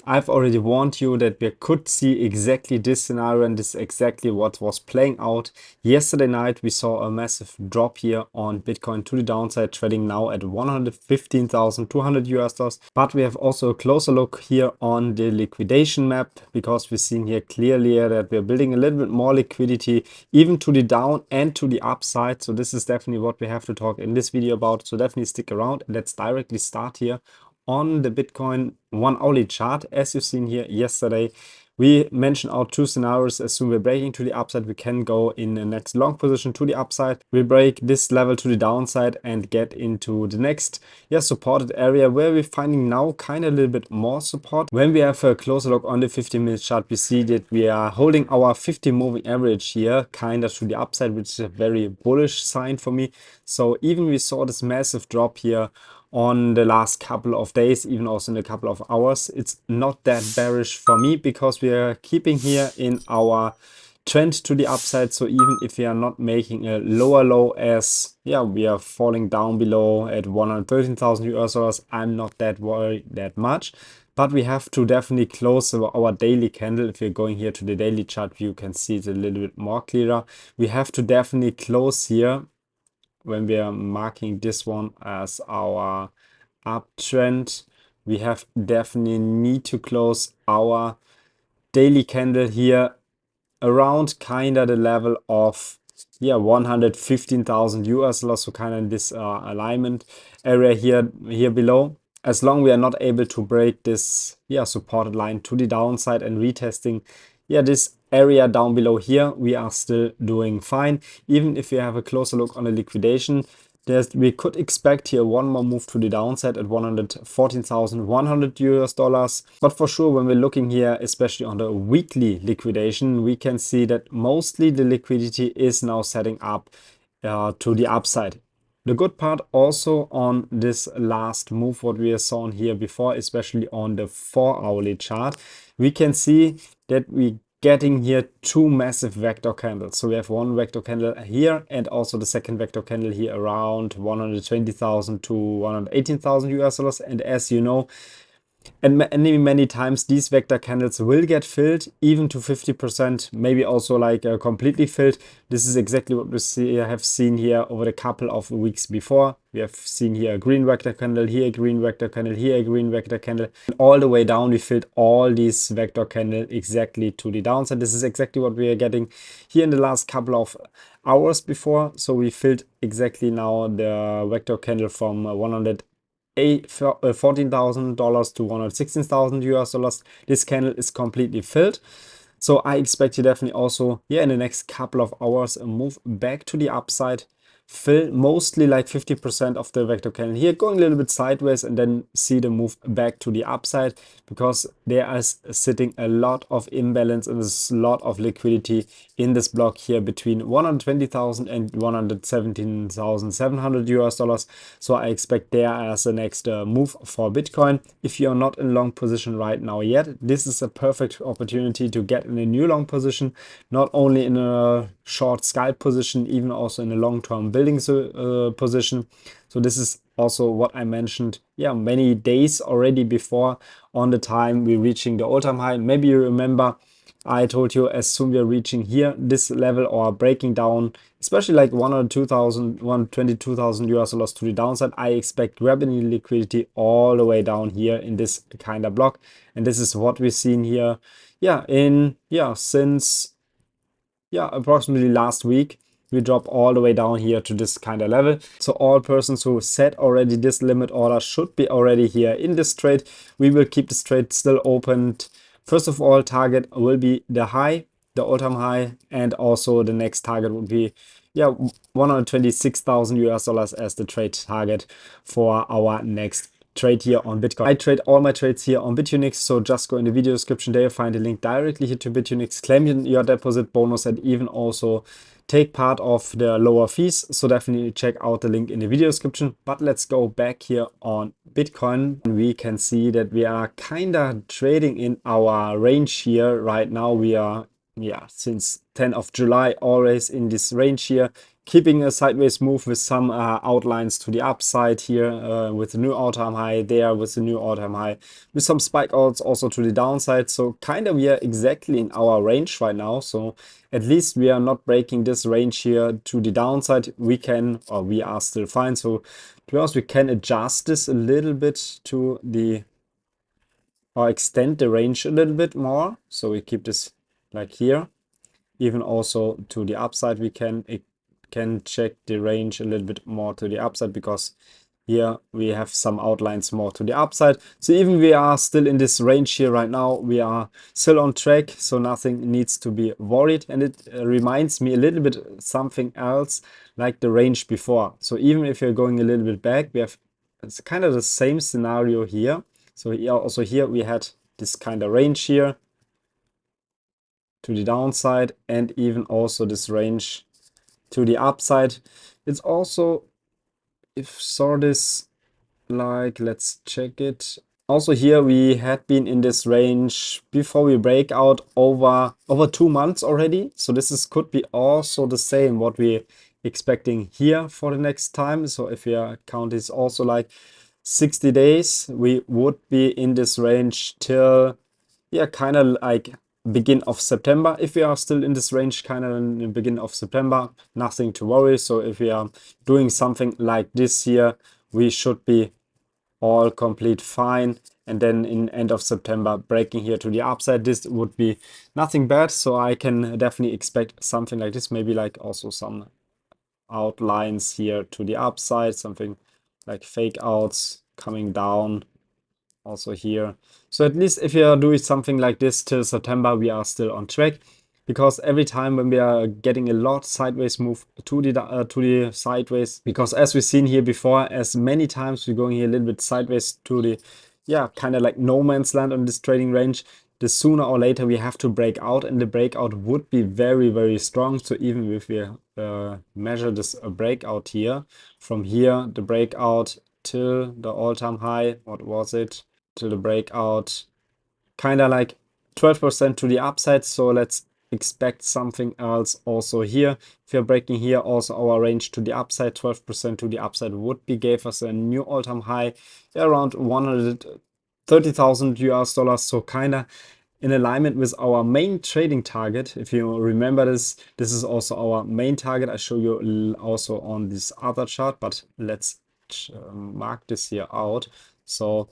I've already warned you that we could see exactly this scenario, and this is exactly what was playing out. Yesterday night we saw a massive drop here on Bitcoin to the downside, trading now at 115,200 US dollars. But we have also a closer look here on the liquidation map, because we've seen here clearly that we're building a little bit more liquidity even to the down and to the upside. So this is definitely what we have to talk in this video about. So definitely stick around. Let's directly start here on the Bitcoin 1 hourly chart. As you've seen here yesterday, we mentioned our two scenarios. As soon as we're breaking to the upside, we can go in the next long position to the upside. We'll break this level to the downside and get into the next supported area, where we're finding now kind of a little bit more support. When we have a closer look on the 15-minute chart, we see that we are holding our 50 moving average here kind of to the upside, which is a very bullish sign for me. So even we saw this massive drop here on the last couple of days, even also in a couple of hours, it's not that bearish for me, because we are keeping here in our trend to the upside. So even if we are not making a lower low, as we are falling down below at 113,000 US dollars, I'm not that worried that much. But we have to definitely close our daily candle. If you're going here to the daily chart view, you can see it a little bit more clearer. We have to definitely close here, when we are marking this one as our uptrend. We have definitely need to close our daily candle here around kind of the level of 115,000 US dollars, so kind of in this alignment area here below. As long we are not able to break this supported line to the downside and retesting this area down below here, we are still doing fine. Even if we have a closer look on the liquidation, we could expect here one more move to the downside at 114,100 US dollars. But for sure, when we're looking here, especially on the weekly liquidation, we can see that mostly the liquidity is now setting up to the upside. The good part also on this last move, what we saw here before, especially on the 4 hourly chart, we can see that we getting here two massive vector candles. So we have one vector candle here, and also the second vector candle here around 120,000 to 118,000 US dollars. And as you know, and many times these vector candles will get filled even to 50%, maybe also like completely filled. This is exactly what we have seen here over the couple of weeks before. We have seen here a green vector candle, here a green vector candle, here a green vector candle. And all the way down, we filled all these vector candles exactly to the downside. This is exactly what we are getting here in the last couple of hours before. So we filled exactly now the vector candle from $14,000 to 116,000 US dollars. This candle is completely filled. So I expect you definitely also in the next couple of hours a move back to the upside, fill mostly like 50% of the vector candle here, going a little bit sideways, and then see the move back to the upside, because there is sitting a lot of imbalance and there's a lot of liquidity in this block here between 120,000 and 117,700 US dollars. So I expect there as the next move for Bitcoin. If you're not in long position right now yet, this is a perfect opportunity to get in a new long position, not only in a short scalp position, even also in a long-term building position. So this is also what I mentioned many days already before, on the time we're reaching the all-time high. Maybe you remember I told you, as soon we're reaching here this level or breaking down, especially like 122,000 US dollars to the downside, I expect grabbing liquidity all the way down here in this kind of block. And this is what we've seen here since approximately last week. We drop all the way down here to this kind of level. So all persons who set already this limit order should be already here in this trade. We will keep this trade still opened. First of all, target will be the high, the all-time high, and also the next target would be 126,000 US dollars as the trade target for our next trade here on Bitcoin. I trade all my trades here on Bitfinex, so just go in the video description there, find a link directly here to Bitfinex, claim your deposit bonus, and even also take part of the lower fees. So definitely check out the link in the video description. But let's go back here on Bitcoin. We can see that we are kind of trading in our range here right now. We are yeah, since 10th of July, always in this range here, keeping a sideways move with some outlines to the upside here, with the new all-time high there, with the new all-time high, with some spike outs also to the downside. So kind of we are exactly in our range right now. So at least we are not breaking this range here to the downside. We can, or we are still fine. So to be honest, we can adjust this a little bit to the, or extend the range a little bit more. So we keep this like here. Even also to the upside, we can check the range a little bit more to the upside, because here we have some outlines more to the upside. So even we are still in this range here right now, we are still on track, so nothing needs to be worried. And it reminds me a little bit something else like the range before. So even if you're going a little bit back, we have, it's kind of the same scenario here. So also here we had this kind of range here to the downside, and even also this range to the upside. It's also, if saw this, like, let's check it. Also here we had been in this range before we break out over 2 months already. So this is could be also the same what we expecting here for the next time. So if we count this also like 60 days, we would be in this range till, yeah, kind of like begin of September. If we are still in this range kind of in the beginning of September, nothing to worry. So if we are doing something like this here, we should be all complete fine. And then in end of September, breaking here to the upside, this would be nothing bad. So I can definitely expect something like this, maybe like also some outlines here to the upside, something like fake outs coming down also here. So at least if you are doing something like this till September, we are still on track, because every time when we are getting a lot sideways move to the sideways, because as we've seen here before, as many times we're going here a little bit sideways to the, yeah, kind of like no man's land on this trading range, the sooner or later we have to break out, and the breakout would be very, very strong. So even if we measure this breakout here, from here, the breakout till the all-time high, what was it? To the breakout, kind of like 12% to the upside. So let's expect something else also here. If you're breaking here, also our range to the upside, 12% to the upside would be gave us a new all-time high around 130,000 US dollars. So kind of in alignment with our main trading target. If you remember this is also our main target. I show you also on this other chart, but let's mark this here out. So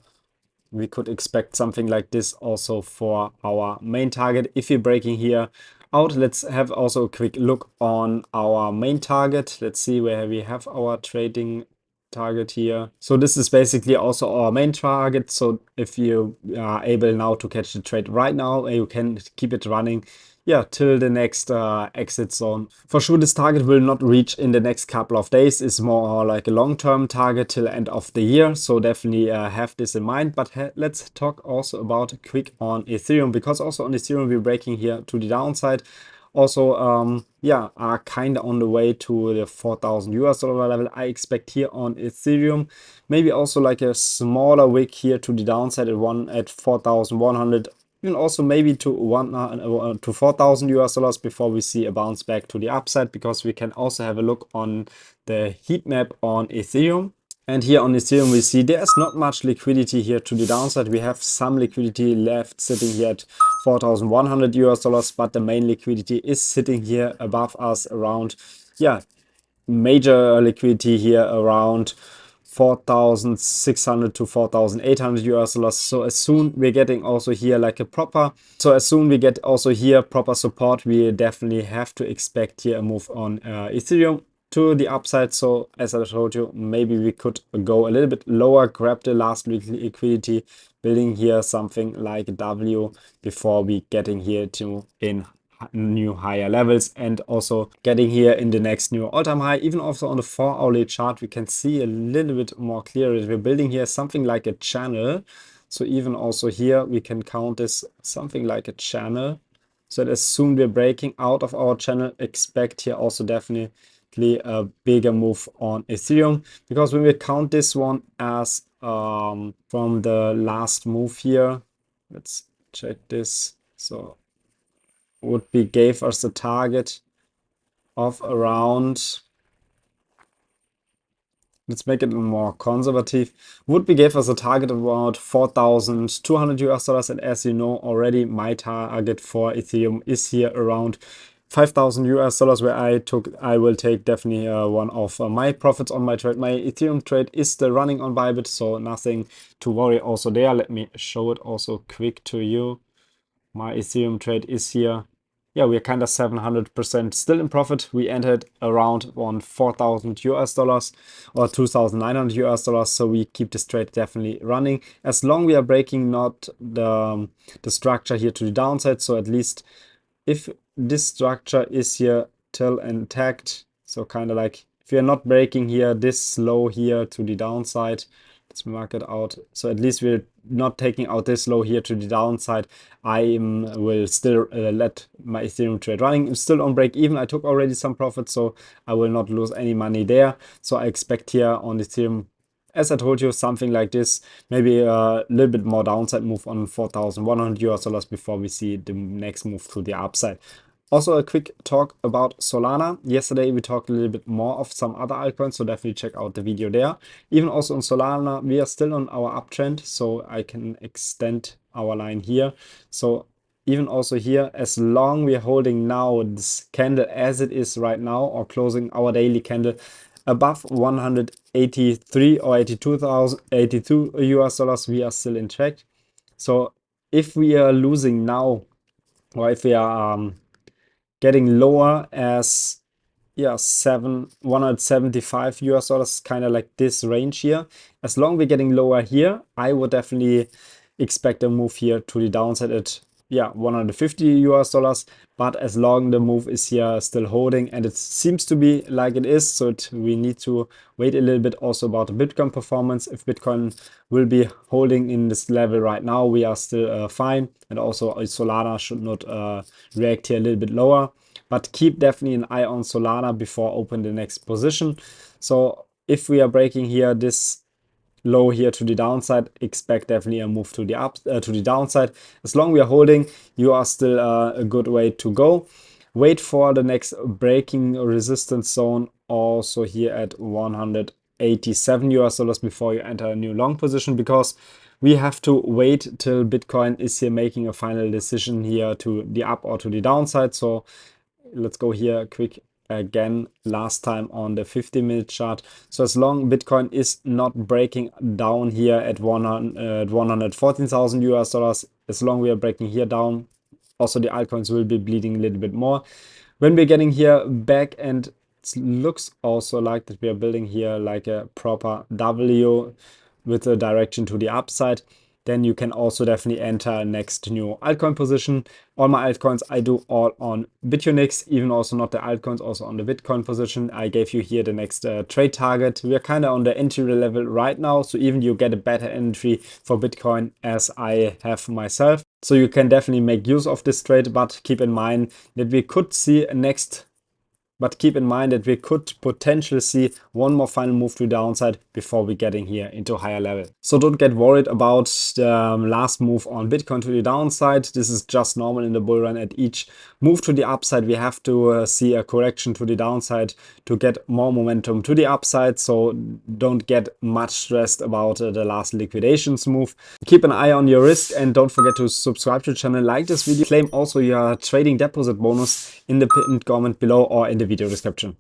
we could expect something like this also for our main target. If you're breaking here out, let's have also a quick look on our main target. Let's see where we have our trading target here. So this is basically also our main target. So if you are able now to catch the trade right now, you can keep it running, yeah, till the next exit zone. For sure, this target will not reach in the next couple of days. It's more like a long-term target till end of the year. So definitely have this in mind. But let's talk also about quick on Ethereum, because also on Ethereum we're breaking here to the downside. Also, yeah, are kind of on the way to the 4,000 US dollar level. I expect here on Ethereum, maybe also like a smaller wick here to the downside at 4,100. Even also maybe to 4,000 US dollars before we see a bounce back to the upside, because we can also have a look on the heat map on Ethereum. And here on Ethereum, we see there's not much liquidity here to the downside. We have some liquidity left sitting here at 4,100 US dollars, but the main liquidity is sitting here above us around, yeah, major liquidity here around 4,600 to 4,800 US dollars. So as soon we're getting also here like a proper, proper support, we definitely have to expect here a move on Ethereum to the upside. So as I told you, maybe we could go a little bit lower, grab the last liquidity, building here something like W before we getting here to in new higher levels, and also getting here in the next new all-time high. Even also on the 4-hourly chart, we can see a little bit more clearly. We're building here something like a channel. So even also here, we can count this something like a channel. So that as soon we're breaking out of our channel, expect here also definitely a bigger move on Ethereum, because when we count this one as from the last move here, let's check this. So gave us a target of around, let's make it more conservative, gave us a target of about 4,200 US dollars, and as you know already, my target for Ethereum is here around 5,000 US dollars, where I will take definitely one of my profits on my trade. My Ethereum trade is still running on ByBit, so nothing to worry also there. Let me show it also quick to you. My Ethereum trade is here. Yeah, we're kind of 700% still in profit. We entered around on 4,000 US dollars or 2,900 US dollars. So we keep this trade definitely running as long we are breaking not the structure here to the downside. So at least if this structure is here till intact, so kind of like if you're not breaking here this low here to the downside, let's mark it out. So at least we're not taking out this low here to the downside. I will still let my Ethereum trade running. I'm still on break even. I took already some profit, so I will not lose any money there. So I expect here on Ethereum, as I told you, something like this, maybe a little bit more downside move on 4,100 US dollars before we see the next move to the upside. Also, a quick talk about Solana. Yesterday, we talked a little bit more of some other altcoins, so definitely check out the video there. Even also on Solana, we are still on our uptrend, so I can extend our line here. So even also here, as long we are holding now this candle as it is right now, or closing our daily candle above 183 or 82 US dollars, we are still in track. So if we are losing now, or if we are getting lower as 175 US dollars, kind of like this range here, as long we're getting lower here, I would definitely expect a move here to the downside at 150 US dollars. But as long the move is here still holding, and it seems to be like it is, so we need to wait a little bit also about the Bitcoin performance. If Bitcoin will be holding in this level right now, we are still fine, and also Solana should not react here a little bit lower. But keep definitely an eye on Solana before open the next position. So if we are breaking here this low here to the downside, expect definitely a move to the to the downside. As long we are holding, you are still a good way to go. Wait for the next breaking resistance zone also here at 187 US dollars before you enter a new long position, because we have to wait till Bitcoin is here making a final decision here to the up or to the downside. So let's go here quick again, last time on the 50-minute chart. So as long Bitcoin is not breaking down here at 114,000 US dollars, as long we are breaking here down, also the altcoins will be bleeding a little bit more. When we're getting here back, and it looks also like that we are building here like a proper W with a direction to the upside, then you can also definitely enter next new altcoin position. All my altcoins I do all on Bitfinex, even also not the altcoins, also on the Bitcoin position. I gave you here the next trade target. We are kind of on the entry level right now, so even you get a better entry for Bitcoin as I have myself. So you can definitely make use of this trade, but keep in mind that we could see potentially see one more final move to the downside before we getting here into higher level. So don't get worried about the last move on Bitcoin to the downside. This is just normal in the bull run. At each move to the upside, we have to see a correction to the downside to get more momentum to the upside. So don't get much stressed about the last liquidations move. Keep an eye on your risk, and don't forget to subscribe to the channel, like this video, claim also your trading deposit bonus in the pinned comment below or in the video description.